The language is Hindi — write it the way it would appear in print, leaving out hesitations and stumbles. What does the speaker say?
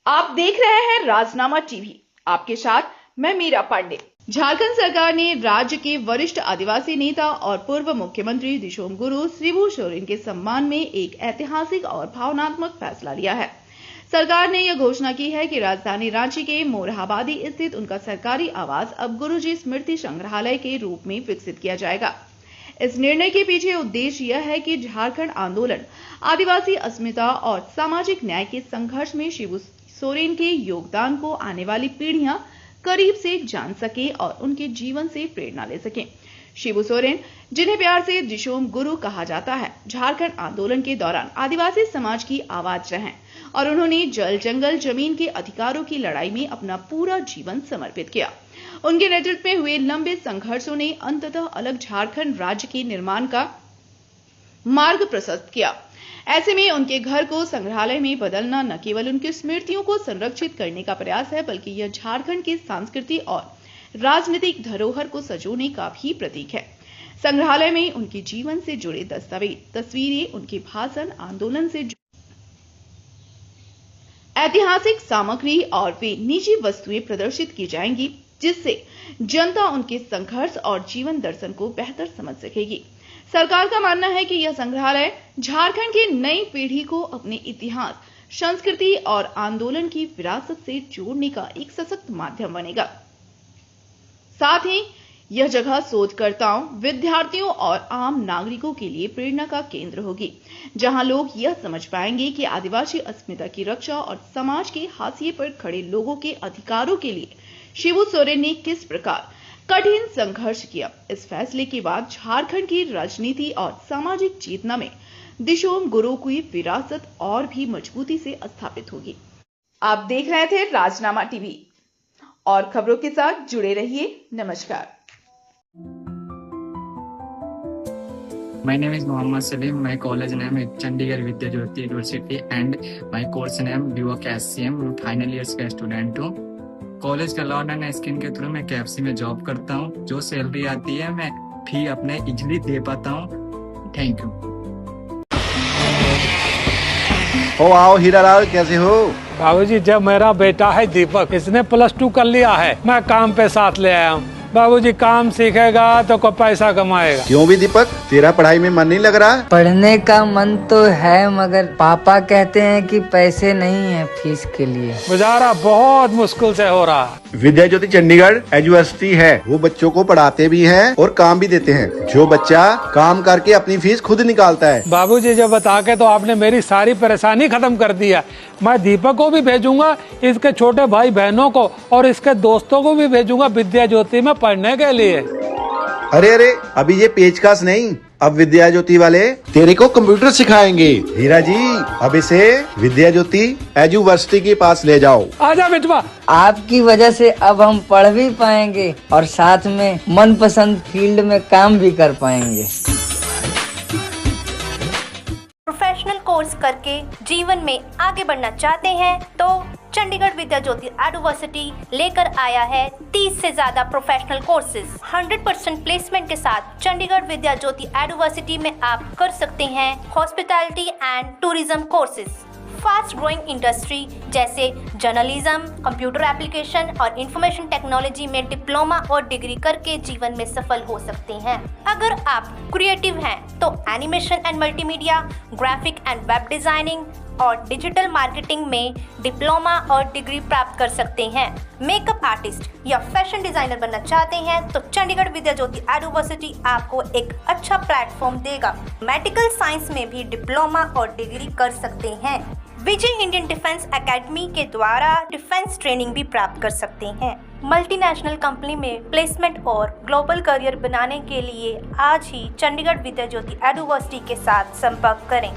आप देख रहे हैं राजनामा टीवी। आपके साथ मैं मीरा पांडे। झारखंड सरकार ने राज्य के वरिष्ठ आदिवासी नेता और पूर्व मुख्यमंत्री दिशोम गुरु शिबू सोरेन के सम्मान में एक ऐतिहासिक और भावनात्मक फैसला लिया है। सरकार ने यह घोषणा की है कि राजधानी रांची के मोरहाबादी स्थित उनका सरकारी आवास अब गुरुजी स्मृति संग्रहालय के रूप में विकसित किया जाएगा। इस निर्णय के पीछे उद्देश्य यह है कि झारखंड आंदोलन, आदिवासी अस्मिता और सामाजिक न्याय के संघर्ष में शिबू सोरेन के योगदान को आने वाली पीढ़ियां करीब से जान सके और उनके जीवन से प्रेरणा ले सकें। शिबू सोरेन, जिन्हें प्यार से दिशोम गुरु कहा जाता है, झारखंड आंदोलन के दौरान आदिवासी समाज की आवाज रहे और उन्होंने जल, जंगल, जमीन के अधिकारों की लड़ाई में अपना पूरा जीवन समर्पित किया। उनके नेतृत्व में हुए लंबे संघर्षों ने अंततः अलग झारखंड राज्य के निर्माण का मार्ग प्रशस्त किया। ऐसे में उनके घर को संग्रहालय में बदलना न केवल उनकी स्मृतियों को संरक्षित करने का प्रयास है, बल्कि यह झारखंड की संस्कृति और राजनीतिक धरोहर को संजोने का भी प्रतीक है। संग्रहालय में उनके जीवन से जुड़े दस्तावेज, तस्वीरें, उनके भाषण, आंदोलन से ऐतिहासिक सामग्री और वे निजी वस्तुएं प्रदर्शित की जाएंगी, जिससे जनता उनके संघर्ष और जीवन दर्शन को बेहतर समझ सकेगी। सरकार का मानना है कि यह संग्रहालय झारखंड की नई पीढ़ी को अपने इतिहास, संस्कृति और आंदोलन की विरासत से जोड़ने का एक सशक्त माध्यम बनेगा। साथ ही यह जगह शोधकर्ताओं, विद्यार्थियों और आम नागरिकों के लिए प्रेरणा का केंद्र होगी, जहां लोग यह समझ पाएंगे कि आदिवासी अस्मिता की रक्षा और समाज के हाशिए पर खड़े लोगों के अधिकारों के लिए शिबू सोरेन ने किस प्रकार कठिन संघर्ष किया। इस फैसले के बाद झारखंड की राजनीति और सामाजिक चेतना में दिशोम गुरु की विरासत और भी मजबूती से स्थापित होगी। आप देख रहे थे राजनामा टीवी और खबरों के साथ जुड़े रहिए। नमस्कार। My name is Mohammad Salim. My college name is Chandigarh Vidya Jyoti University and my course name DUOC SCM. मैं फाइनल ईयर का स्टूडेंट हूँ। कॉलेज का लॉर्ड एंड स्किन के थ्रू मैं कैप्सी में जॉब करता हूँ। जो सैलरी आती है मैं फी अपने इजिली दे पाता हूँ। Thank you. आओ हीरालाल, कैसे हो? बाबूजी, जब मेरा बेटा है दीपक, इसने +2 कर लिया है, मैं काम पे साथ ले आया हूँ। बाबूजी, काम सीखेगा तो कोई पैसा कमाएगा। क्यों भी दीपक, तेरा पढ़ाई में मन नहीं लग रहा? पढ़ने का मन तो है, मगर पापा कहते हैं कि पैसे नहीं है फीस के लिए। गुजारा बहुत मुश्किल से हो रहा है। विद्या ज्योति चंडीगढ़ यूनिवर्सिटी है, वो बच्चों को पढ़ाते भी हैं और काम भी देते हैं। जो बच्चा काम करके अपनी फीस खुद निकालता है। बाबूजी, जब बता के तो आपने मेरी सारी परेशानी खत्म कर दिया। मैं दीपक को भी भेजूंगा, इसके छोटे भाई बहनों को और इसके दोस्तों को भी भेजूंगा विद्या ज्योति में पढ़ने के लिए। अरे अभी ये पेचकस नहीं, अब विद्या ज्योति वाले तेरे को कंप्यूटर सिखाएंगे। हीरा जी, अब इसे विद्या ज्योति यूनिवर्सिटी के पास ले जाओ। आजा बेटवा। आपकी वजह से अब हम पढ़ भी पाएंगे और साथ में मनपसंद फील्ड में काम भी कर पाएंगे। प्रोफेशनल कोर्स करके जीवन में आगे बढ़ना चाहते हैं तो चंडीगढ़ विद्या ज्योति यूनिवर्सिटी लेकर आया है 30 से ज्यादा प्रोफेशनल कोर्सेज 100% प्लेसमेंट के साथ। चंडीगढ़ विद्या ज्योति यूनिवर्सिटी में आप कर सकते हैं hospitality and tourism courses, fast growing industry जैसे जर्नलिज्म, कंप्यूटर एप्लीकेशन और इंफॉर्मेशन टेक्नोलॉजी में डिप्लोमा और डिग्री करके जीवन में सफल हो सकते हैं। अगर आप क्रिएटिव हैं तो animation and multimedia, graphic and web designing और डिजिटल मार्केटिंग में डिप्लोमा और डिग्री प्राप्त कर सकते हैं। मेकअप आर्टिस्ट या फैशन डिजाइनर बनना चाहते हैं तो चंडीगढ़ विद्या ज्योति यूनिवर्सिटी आपको एक अच्छा प्लेटफॉर्म देगा। मेडिकल साइंस में भी डिप्लोमा और डिग्री कर सकते हैं। विजय इंडियन डिफेंस एकेडमी के द्वारा डिफेंस ट्रेनिंग भी प्राप्त कर सकते हैं। मल्टीनेशनल कंपनी में प्लेसमेंट और ग्लोबल करियर बनाने के लिए आज ही चंडीगढ़ विद्या ज्योति यूनिवर्सिटी के साथ संपर्क करें।